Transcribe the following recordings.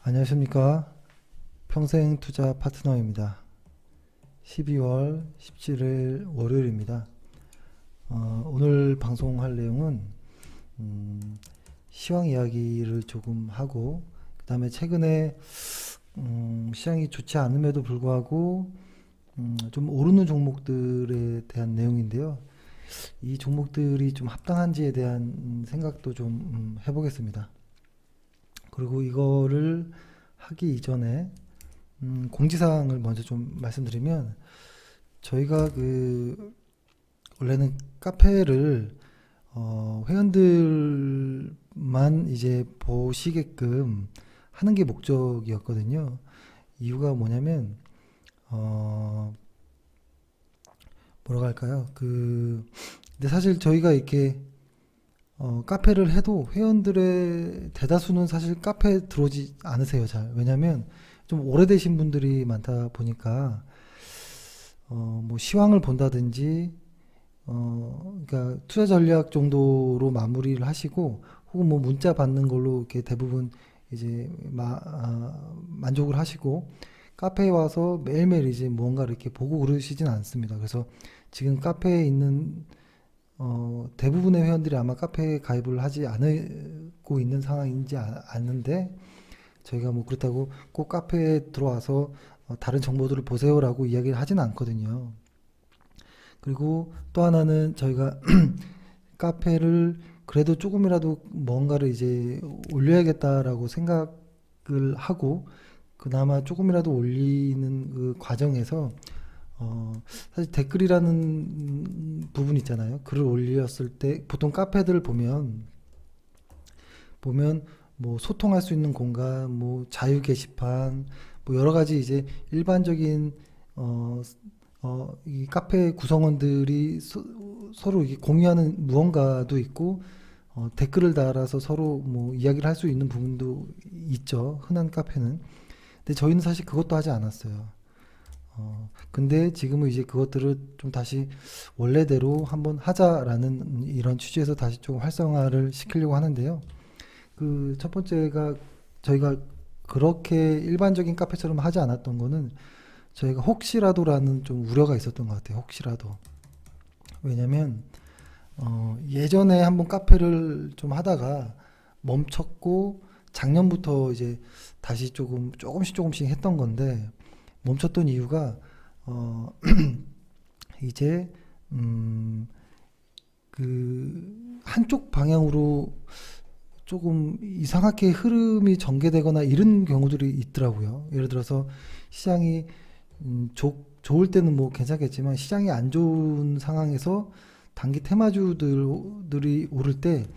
안녕하십니까. 평생투자 파트너입니다. 12월 17일 월요일입니다. 오늘 방송할 내용은 시황 이야기를 조금 하고, 그 다음에 최근에 시장이 좋지 않음에도 불구하고 좀 오르는 종목들에 대한 내용인데요. 이 종목들이 좀 합당한지에 대한 생각도 좀 해보겠습니다. 그리고 이거를 하기 이전에 공지사항을 먼저 좀 말씀드리면, 저희가 원래는 카페를 회원들만 이제 보시게끔 하는 게 목적이었거든요. 이유가 뭐냐면 뭐라고 할까요? 근데 사실 저희가 이렇게 카페를 해도 회원들의 대다수는 사실 카페에 들어오지 않으세요, 잘. 왜냐면 좀 오래되신 분들이 많다 보니까 뭐 시황을 본다든지 그러니까 투자 전략 정도로 마무리를 하시고, 혹은 뭐 문자 받는 걸로 이렇게 대부분 이제 만족을 하시고, 카페에 와서 매일매일 이제 무언가를 이렇게 보고 그러시진 않습니다. 그래서 지금 카페에 있는 대부분의 회원들이 아마 카페에 가입을 하지 않고 있는 상황인지 아는데, 저희가 뭐 그렇다고 꼭 카페에 들어와서 다른 정보들을 보세요라고 이야기를 하진 않거든요. 그리고 또 하나는 저희가 카페를 그래도 조금이라도 뭔가를 이제 올려야겠다라고 생각을 하고, 그나마 조금이라도 올리는 그 과정에서 사실 댓글이라는 부분 있잖아요. 글을 올렸을 때 보통 카페들을 보면 뭐 소통할 수 있는 공간, 뭐 자유 게시판, 뭐 여러 가지 이제 일반적인 이 카페 구성원들이 서로 이게 공유하는 무언가도 있고, 댓글을 달아서 서로 뭐 이야기를 할 수 있는 부분도 있죠. 흔한 카페는. 근데 저희는 사실 그것도 하지 않았어요. 근데 지금은 이제 그것들을 좀 다시 원래대로 한번 하자라는 이런 취지에서 다시 좀 활성화를 시키려고 하는데요. 그 첫 번째가, 저희가 그렇게 일반적인 카페처럼 하지 않았던 거는 저희가 혹시라도라는 좀 우려가 있었던 것 같아요. 혹시라도. 왜냐면 예전에 한번 카페를 좀 하다가 멈췄고, 작년부터 이제 다시 조금씩 했던 건데, 멈췄던 이유가 이제 한쪽 방향으로 조금 이상하게 흐름이 전개되거나 이런 경우들이 있더라고요. 예를 들어서 시장이 좋을 때는 뭐 괜찮겠지만, 시장이 안 좋은 상황에서 단기 테마주들이 오를 때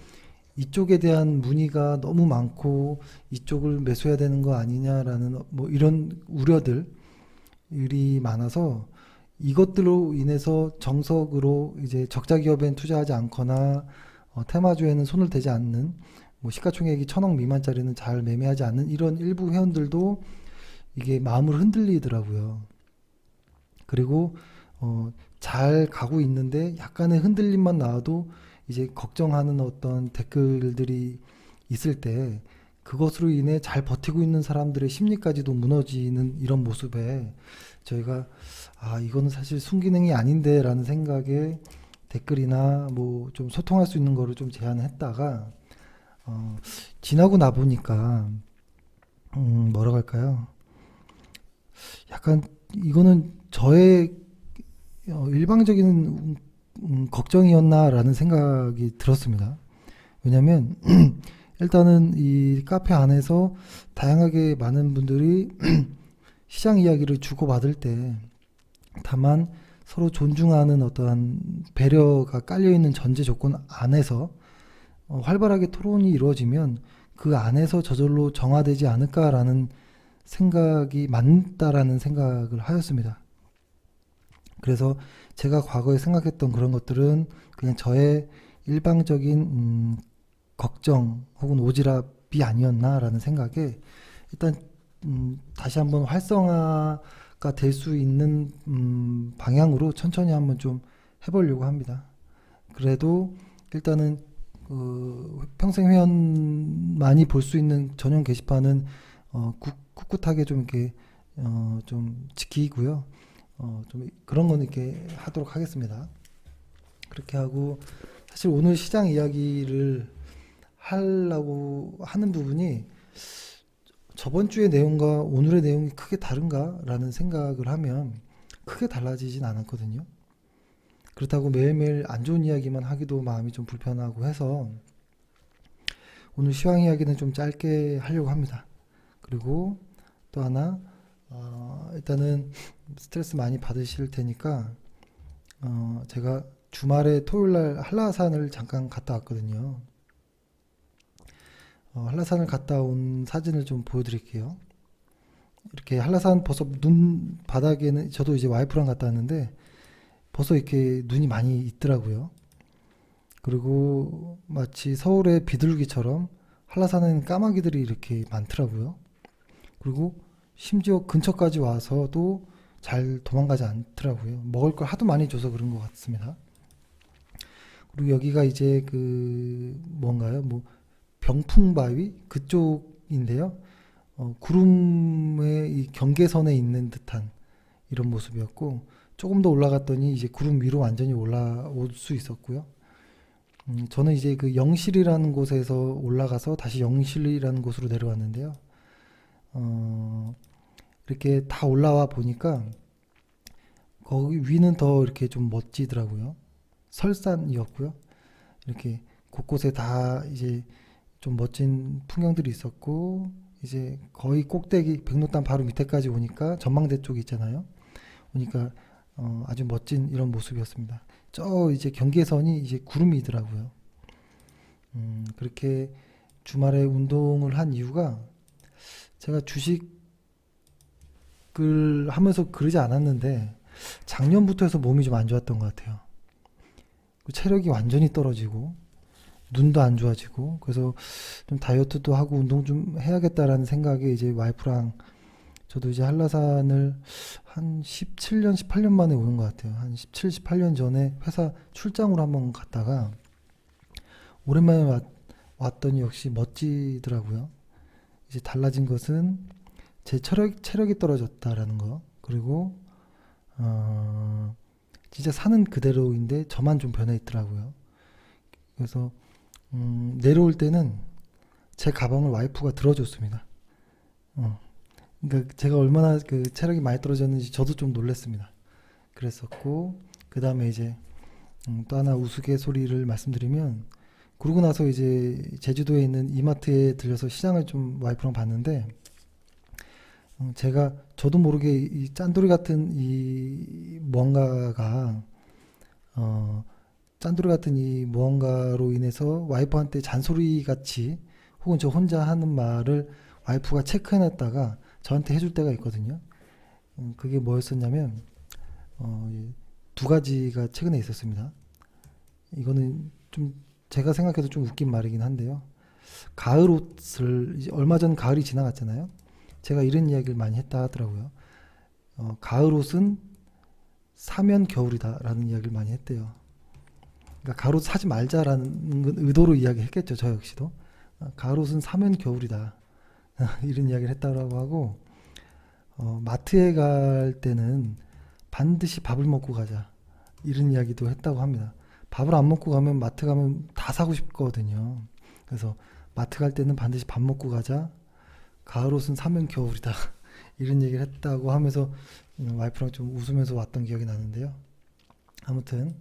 이쪽에 대한 문의가 너무 많고 이쪽을 매수해야 되는 거 아니냐라는 뭐 이런 우려들이 많아서, 이것들로 인해서 정석으로 이제 적자 기업엔 투자하지 않거나 테마주에는 손을 대지 않는, 뭐 시가총액이 1,000억 미만짜리는 잘 매매하지 않는 이런 일부 회원들도 이게 마음을 흔들리더라고요. 그리고 잘 가고 있는데 약간의 흔들림만 나와도 이제 걱정하는 어떤 댓글들이 있을 때, 그것으로 인해 잘 버티고 있는 사람들의 심리까지도 무너지는 이런 모습에 저희가 이거는 사실 순기능이 아닌데 라는 생각에 댓글이나 뭐 좀 소통할 수 있는 거를 좀 제안했다가 지나고 나 보니까 뭐라고 할까요? 약간 이거는 저의 일방적인 걱정이었나라는 생각이 들었습니다. 왜냐면 일단은 이 카페 안에서 다양하게 많은 분들이 시장 이야기를 주고받을 때, 다만 서로 존중하는 어떠한 배려가 깔려있는 전제 조건 안에서 활발하게 토론이 이루어지면 그 안에서 저절로 정화되지 않을까라는 생각이 맞다라는 생각을 하였습니다. 그래서 제가 과거에 생각했던 그런 것들은 그냥 저의 일방적인 걱정 혹은 오지랖이 아니었나라는 생각에, 일단 다시 한번 활성화가 될 수 있는 방향으로 천천히 한번 좀 해보려고 합니다. 그래도 일단은 평생 회원만이 볼 수 있는 전용 게시판은 꿋꿋하게 좀 이렇게 좀 지키고요. 좀 그런 건 이렇게 하도록 하겠습니다. 그렇게 하고 사실 오늘 시장 이야기를 하려고 하는 부분이 저번 주의 내용과 오늘의 내용이 크게 다른가라는 생각을 하면 크게 달라지진 않았거든요. 그렇다고 매일매일 안 좋은 이야기만 하기도 마음이 좀 불편하고 해서 오늘 시황 이야기는 좀 짧게 하려고 합니다. 그리고 또 하나, 일단은 스트레스 많이 받으실 테니까 제가 주말에 토요일날 한라산을 잠깐 갔다 왔거든요. 한라산을 갔다 온 사진을 좀 보여드릴게요. 이렇게 한라산 벌써 눈 바닥에는 저도 이제 와이프랑 갔다 왔는데 벌써 이렇게 눈이 많이 있더라고요. 그리고 마치 서울의 비둘기처럼 한라산에는 까마귀들이 이렇게 많더라고요. 그리고 심지어 근처까지 와서도 잘 도망가지 않더라고요. 먹을 걸 하도 많이 줘서 그런 것 같습니다. 그리고 여기가 이제 그 뭔가요? 뭐 병풍바위 그쪽인데요. 구름의 이 경계선에 있는 듯한 이런 모습이었고 조금 더 올라갔더니 이제 구름 위로 완전히 올라올 수 있었고요. 저는 이제 그 영실이라는 곳에서 올라가서 다시 영실이라는 곳으로 내려왔는데요. 이렇게 다 올라와 보니까 거기 위는 더 이렇게 좀 멋지더라고요. 설산이었고요. 이렇게 곳곳에 다 이제 좀 멋진 풍경들이 있었고 이제 거의 꼭대기 백록담 바로 밑에까지 오니까 전망대 쪽이 있잖아요. 오니까 아주 멋진 이런 모습이었습니다. 저 이제 경계선이 이제 구름이더라고요. 그렇게 주말에 운동을 한 이유가 제가 주식을 하면서 그러지 않았는데 작년부터 해서 몸이 좀 안 좋았던 것 같아요. 체력이 완전히 떨어지고 눈도 안 좋아지고 그래서 좀 다이어트도 하고 운동 좀 해야겠다라는 생각에 이제 와이프랑 저도 이제 한라산을 한 17년, 18년 만에 오는 것 같아요. 한 17, 18년 전에 회사 출장으로 한번 갔다가 오랜만에 왔더니 역시 멋지더라고요. 이제 달라진 것은 제 체력이 떨어졌다라는 거. 그리고 진짜 사는 그대로인데 저만 좀 변해 있더라고요. 그래서 내려올 때는 제 가방을 와이프가 들어줬습니다. 그러니까 제가 얼마나 그 체력이 많이 떨어졌는지 저도 좀 놀랐습니다. 그랬었고 그 다음에 이제 또 하나 우스갯소리를 말씀드리면 그러고 나서 이제 제주도에 있는 이마트에 들려서 시장을 좀 와이프랑 봤는데 제가 저도 모르게 이 짠돌이 같은 이 무언가가 짠돌이 같은 이 무언가로 인해서 와이프한테 잔소리 같이 혹은 저 혼자 하는 말을 와이프가 체크해놨다가 저한테 해줄 때가 있거든요. 그게 뭐였었냐면 두 가지가 최근에 있었습니다. 이거는 좀 제가 생각해도 좀 웃긴 말이긴 한데요. 가을 옷을 이제 얼마 전 가을이 지나갔잖아요. 제가 이런 이야기를 많이 했다 하더라고요. 가을 옷은 사면 겨울이다라는 이야기를 많이 했대요. 그러니까 가을 옷 사지 말자라는 건 의도로 이야기했겠죠. 저 역시도 가을 옷은 사면 겨울이다 이런 이야기를 했다고 하고 마트에 갈 때는 반드시 밥을 먹고 가자 이런 이야기도 했다고 합니다. 밥을 안 먹고 가면 마트 가면 다 사고 싶거든요. 그래서 마트 갈 때는 반드시 밥 먹고 가자. 가을 옷은 사면 겨울이다. 이런 얘기를 했다고 하면서 와이프랑 좀 웃으면서 왔던 기억이 나는데요. 아무튼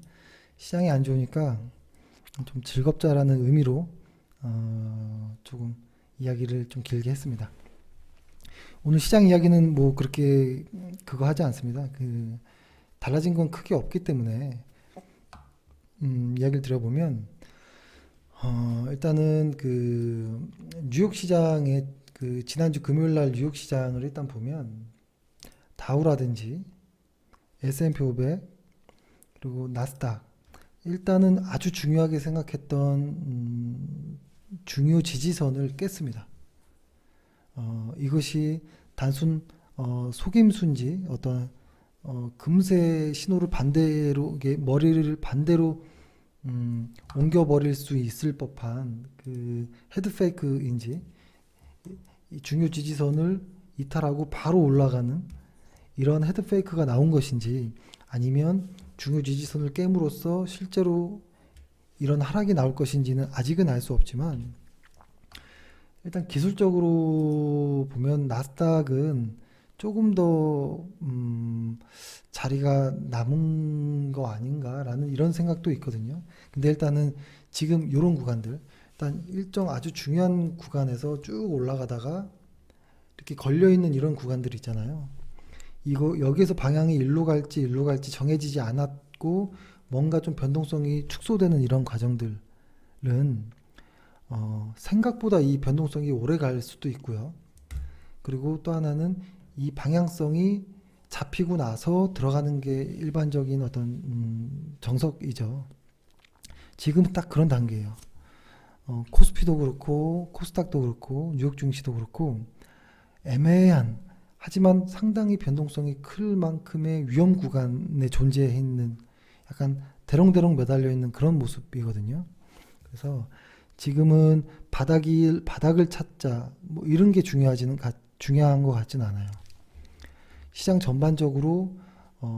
시장이 안 좋으니까 좀 즐겁자라는 의미로 조금 이야기를 좀 길게 했습니다. 오늘 시장 이야기는 뭐 그렇게 그거 하지 않습니다. 달라진 건 크게 없기 때문에 이야기를 드려보면 일단은 그 뉴욕 시장의 그 지난주 금요일 날 뉴욕 시장을 일단 보면 다우라든지 S&P 500 그리고 나스닥 일단은 아주 중요하게 생각했던 중요 지지선을 깼습니다. 이것이 단순 속임수인지 어떤 금세 신호를 반대로 머리를 반대로 옮겨버릴 수 있을 법한 그 헤드페이크인지 이 중요 지지선을 이탈하고 바로 올라가는 이런 헤드페이크가 나온 것인지, 아니면 중요 지지선을 깨므로써 실제로 이런 하락이 나올 것인지는 아직은 알 수 없지만, 일단 기술적으로 보면 나스닥은 조금 더 자리가 남은 거 아닌가라는 이런 생각도 있거든요. 근데 일단은 지금 이런 구간들, 일단 일정 아주 중요한 구간에서 쭉 올라가다가 이렇게 걸려 있는 이런 구간들 있잖아요. 이거 여기에서 방향이 일로 갈지 정해지지 않았고 뭔가 좀 변동성이 축소되는 이런 과정들은 생각보다 이 변동성이 오래 갈 수도 있고요. 그리고 또 하나는 이 방향성이 잡히고 나서 들어가는 게 일반적인 어떤 정석이죠. 지금은 딱 그런 단계예요. 코스피도 그렇고 코스닥도 그렇고 뉴욕 증시도 그렇고 애매한, 하지만 상당히 변동성이 클 만큼의 위험 구간에 존재해 있는, 약간 대롱대롱 매달려 있는 그런 모습이거든요. 그래서 지금은 바닥을 찾자 뭐 이런 게 중요한 것 같지는 않아요. 시장 전반적으로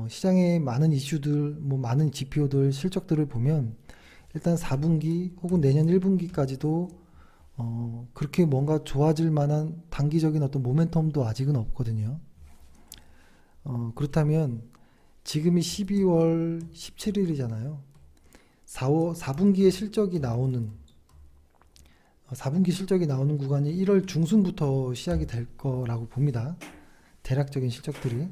시장의 많은 이슈들, 뭐 많은 지표들, 실적들을 보면 일단 4분기 혹은 내년 1분기까지도 그렇게 뭔가 좋아질 만한 단기적인 어떤 모멘텀도 아직은 없거든요. 그렇다면 지금이 12월 17일이잖아요. 4분기에 실적이 나오는 4분기 실적이 나오는 구간이 1월 중순부터 시작이 될 거라고 봅니다. 대략적인 실적들이.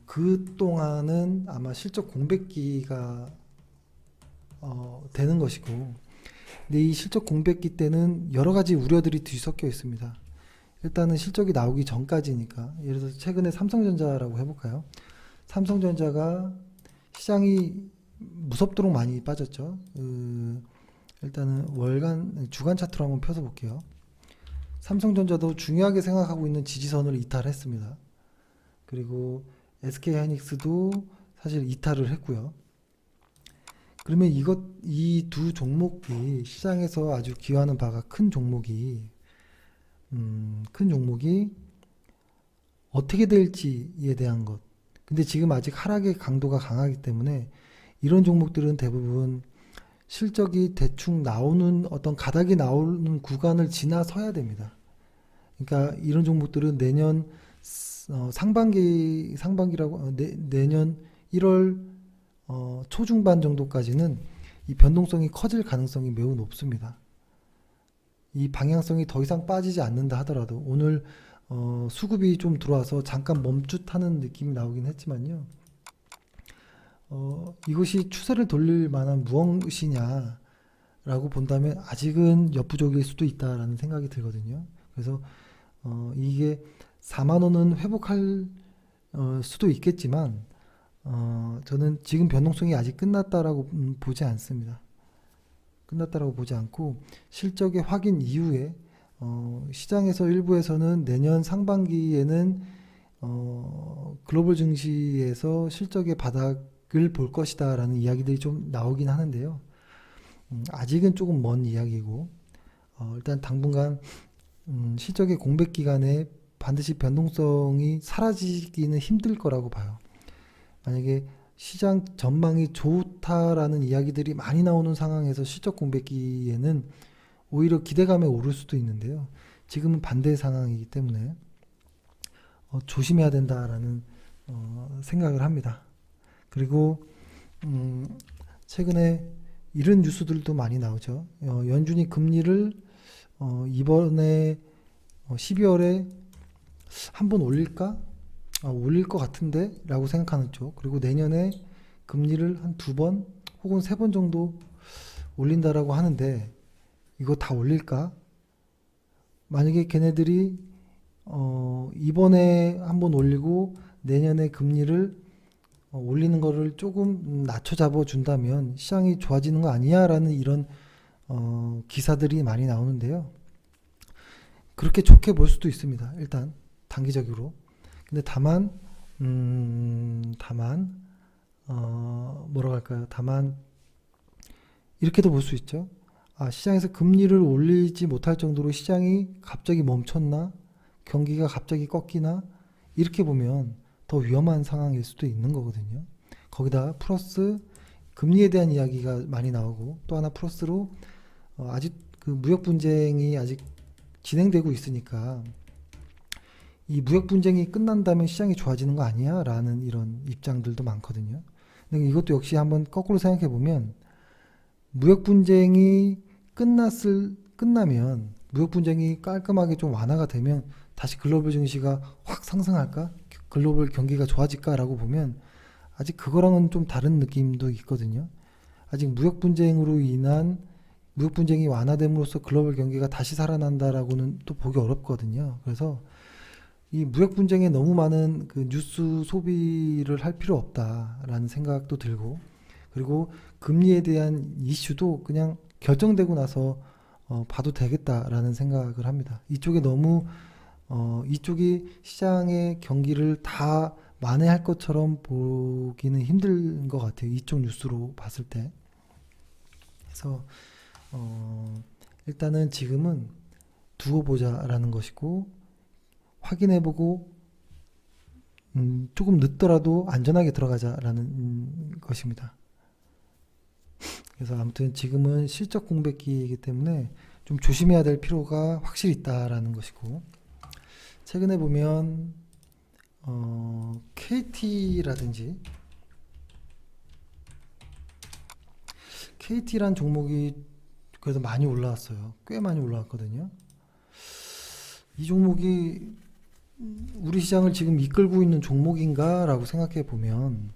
그 동안은 아마 실적 공백기가 되는 것이고, 근데 이 실적 공백기 때는 여러 가지 우려들이 뒤섞여 있습니다. 일단은 실적이 나오기 전까지니까, 예를 들어서 최근에 삼성전자라고 해볼까요? 삼성전자가 시장이 무섭도록 많이 빠졌죠. 일단은 주간 차트로 한번 펴서 볼게요. 삼성전자도 중요하게 생각하고 있는 지지선을 이탈했습니다. 그리고 SK하이닉스도 사실 이탈을 했고요. 그러면 이 두 종목이 시장에서 아주 기여하는 바가 큰 종목이 어떻게 될지에 대한 것. 근데 지금 아직 하락의 강도가 강하기 때문에 이런 종목들은 대부분 실적이 대충 나오는 어떤 가닥이 나오는 구간을 지나서야 됩니다. 그러니까 이런 종목들은 내년 상반기라고 내년 1월 초중반 정도까지는 이 변동성이 커질 가능성이 매우 높습니다. 이 방향성이 더 이상 빠지지 않는다 하더라도, 오늘 수급이 좀 들어와서 잠깐 멈칫하는 느낌이 나오긴 했지만요. 이것이 추세를 돌릴 만한 무엇이냐라고 본다면 아직은 역부족일 수도 있다라는 생각이 들거든요. 그래서 이게 4만 원은 회복할 수도 있겠지만 저는 지금 변동성이 아직 끝났다라고 보지 않습니다. 끝났다라고 보지 않고, 실적의 확인 이후에 시장에서 일부에서는 내년 상반기에는 글로벌 증시에서 실적의 바닥을 볼 것이다 라는 이야기들이 좀 나오긴 하는데요. 아직은 조금 먼 이야기고, 일단 당분간 실적의 공백 기간에 반드시 변동성이 사라지기는 힘들 거라고 봐요. 만약에 시장 전망이 좋다라는 이야기들이 많이 나오는 상황에서 실적 공백기에는 오히려 기대감에 오를 수도 있는데요. 지금은 반대 상황이기 때문에 조심해야 된다라는 생각을 합니다. 그리고 최근에 이런 뉴스들도 많이 나오죠. 연준이 금리를 이번에 12월에 한번 올릴까? 올릴 것 같은데? 라고 생각하는 쪽. 그리고 내년에 금리를 한 2번 혹은 3번 정도 올린다라고 하는데, 이거 다 올릴까? 만약에 걔네들이 이번에 한번 올리고 내년에 금리를 올리는 거를 조금 낮춰 잡아 준다면 시장이 좋아지는 거 아니야? 라는 이런 기사들이 많이 나오는데요. 그렇게 좋게 볼 수도 있습니다. 일단 단기적으로. 근데 다만 뭐라고 할까요? 다만 이렇게도 볼 수 있죠. 시장에서 금리를 올리지 못할 정도로 시장이 갑자기 멈췄나? 경기가 갑자기 꺾이나? 이렇게 보면 더 위험한 상황일 수도 있는 거거든요. 거기다 플러스 금리에 대한 이야기가 많이 나오고 또 하나 플러스로 아직 그 무역 분쟁이 아직 진행되고 있으니까 이 무역 분쟁이 끝난다면 시장이 좋아지는 거 아니야? 라는 이런 입장들도 많거든요. 근데 이것도 역시 한번 거꾸로 생각해 보면 무역 분쟁이 끝나면 무역 분쟁이 깔끔하게 좀 완화가 되면 다시 글로벌 증시가 확 상승할까? 글로벌 경기가 좋아질까라고 보면 아직 그거랑은 좀 다른 느낌도 있거든요. 아직 무역 분쟁으로 인한 무역 분쟁이 완화됨으로써 글로벌 경기가 다시 살아난다라고는 또 보기 어렵거든요. 그래서 이 무역 분쟁에 너무 많은 그 뉴스 소비를 할 필요 없다라는 생각도 들고, 그리고 금리에 대한 이슈도 그냥 결정되고 나서 봐도 되겠다라는 생각을 합니다. 이쪽에 너무 이쪽이 시장의 경기를 다 만회할 것처럼 보기는 힘든 것 같아요. 이쪽 뉴스로 봤을 때. 그래서 일단은 지금은 두고 보자라는 것이고, 확인해보고 조금 늦더라도 안전하게 들어가자라는 것입니다. 그래서 아무튼 지금은 실적 공백기이기 때문에 좀 조심해야 될 필요가 확실히 있다라는 것이고, 최근에 보면 KT란 종목이 그래도 많이 올라왔어요. 꽤 많이 올라왔거든요. 이 종목이 우리 시장을 지금 이끌고 있는 종목인가 라고 생각해 보면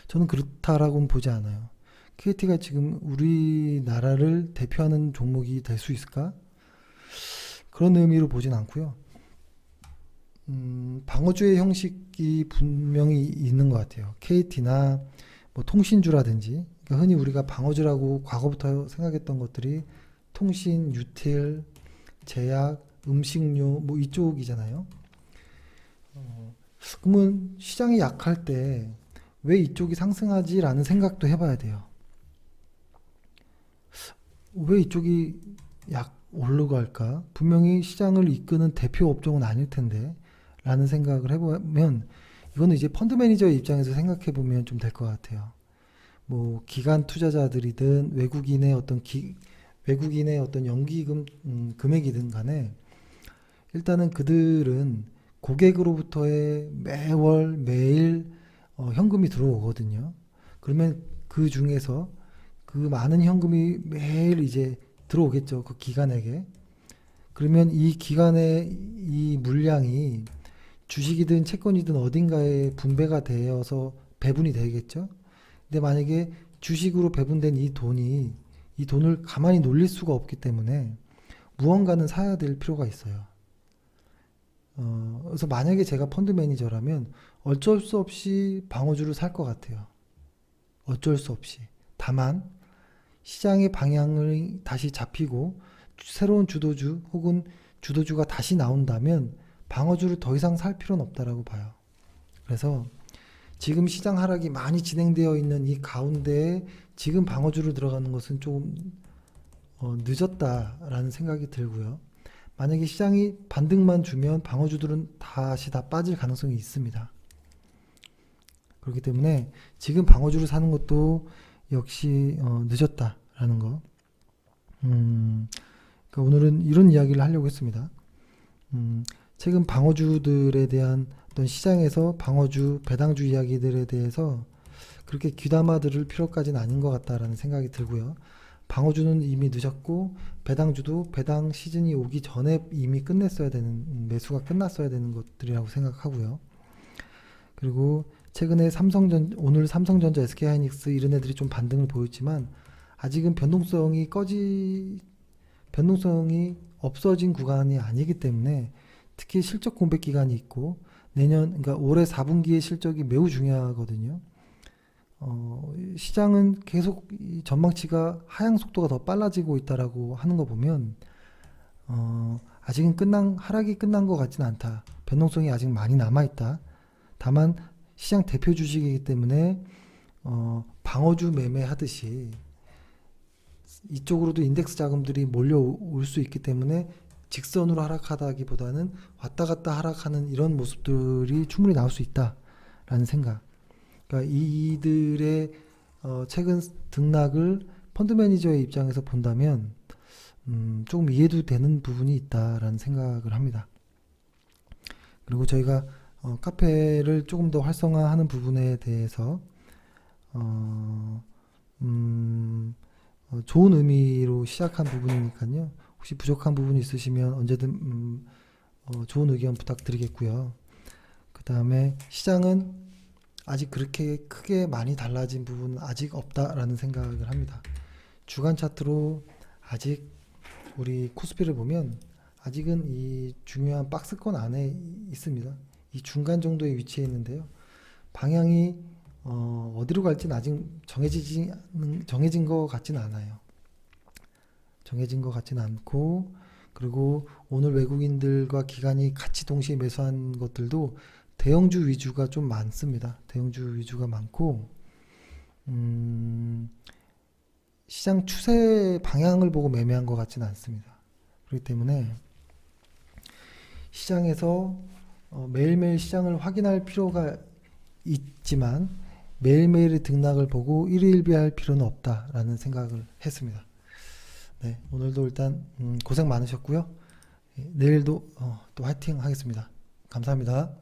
저는 그렇다라고는 보지 않아요. KT가 지금 우리나라를 대표하는 종목이 될 수 있을까? 그런 의미로 보진 않고요. 방어주의 형식이 분명히 있는 것 같아요. KT나 뭐 통신주라든지, 그러니까 흔히 우리가 방어주라고 과거부터 생각했던 것들이 통신, 유틸, 제약, 음식료 뭐 이쪽이잖아요. 그러면 시장이 약할 때 왜 이쪽이 상승하지라는 생각도 해봐야 돼요. 왜 이쪽이 약 올라갈까? 분명히 시장을 이끄는 대표 업종은 아닐 텐데 라는 생각을 해보면, 이거는 이제 펀드 매니저의 입장에서 생각해 보면 좀 될 것 같아요. 뭐 기관 투자자들이든 외국인의 어떤 연기금 금액이든 간에 일단은 그들은 고객으로부터의 매월 매일 현금이 들어오거든요. 그러면 그 중에서 그 많은 현금이 매일 이제 들어오겠죠. 그 기관에게. 그러면 이 기관의 이 물량이 주식이든 채권이든 어딘가에 분배가 되어서 배분이 되겠죠. 근데 만약에 주식으로 배분된 이 돈을 가만히 놀릴 수가 없기 때문에 무언가는 사야 될 필요가 있어요. 그래서 만약에 제가 펀드 매니저라면 어쩔 수 없이 방어주를 살 것 같아요. 어쩔 수 없이. 다만 시장의 방향을 다시 잡히고 새로운 주도주 혹은 주도주가 다시 나온다면 방어주를 더 이상 살 필요는 없다라고 봐요. 그래서 지금 시장 하락이 많이 진행되어 있는 이 가운데에 지금 방어주를 들어가는 것은 조금 늦었다라는 생각이 들고요. 만약에 시장이 반등만 주면 방어주들은 다시 다 빠질 가능성이 있습니다. 그렇기 때문에 지금 방어주를 사는 것도 역시 늦었다라는 거. 그러니까 오늘은 이런 이야기를 하려고 했습니다. 최근 방어주들에 대한 어떤 시장에서 방어주, 배당주 이야기들에 대해서 그렇게 귀담아 들을 필요까지는 아닌 것 같다라는 생각이 들고요. 방어주는 이미 늦었고 배당주도 배당 시즌이 오기 전에 이미 매수가 끝났어야 되는 것들이라고 생각하고요. 그리고 최근에 오늘 삼성전자, SK하이닉스 이런 애들이 좀 반등을 보였지만 아직은 변동성이 없어진 구간이 아니기 때문에 특히 실적 공백 기간이 있고 그러니까 올해 4분기의 실적이 매우 중요하거든요. 시장은 계속 이 전망치가 하향 속도가 더 빨라지고 있다라고 하는 거 보면 아직은 하락이 끝난 것 같지는 않다. 변동성이 아직 많이 남아 있다. 다만 시장 대표 주식이기 때문에 방어주 매매하듯이 이쪽으로도 인덱스 자금들이 몰려올 수 있기 때문에 직선으로 하락하다기보다는 왔다 갔다 하락하는 이런 모습들이 충분히 나올 수 있다라는 생각. 그러니까 이들의 최근 등락을 펀드 매니저의 입장에서 본다면 조금 이해도 되는 부분이 있다라는 생각을 합니다. 그리고 저희가 카페를 조금 더 활성화하는 부분에 대해서 좋은 의미로 시작한 부분이니까요. 혹시 부족한 부분이 있으시면 언제든 좋은 의견 부탁드리겠고요. 그 다음에 시장은 아직 그렇게 크게 많이 달라진 부분은 아직 없다라는 생각을 합니다. 주간 차트로 아직 우리 코스피를 보면 아직은 이 중요한 박스권 안에 있습니다. 이 중간 정도에 위치해 있는데요. 방향이 어디로 갈지는 아직 정해진 것 같지는 않아요. 정해진 것 같지는 않고, 그리고 오늘 외국인들과 기관이 같이 동시에 매수한 것들도 대형주 위주가 좀 많습니다. 대형주 위주가 많고, 시장 추세 방향을 보고 매매한 것 같지는 않습니다. 그렇기 때문에 시장에서 매일매일 시장을 확인할 필요가 있지만 매일매일의 등락을 보고 일희일비할 필요는 없다라는 생각을 했습니다. 네, 오늘도 일단 고생 많으셨고요. 내일도 또 화이팅 하겠습니다. 감사합니다.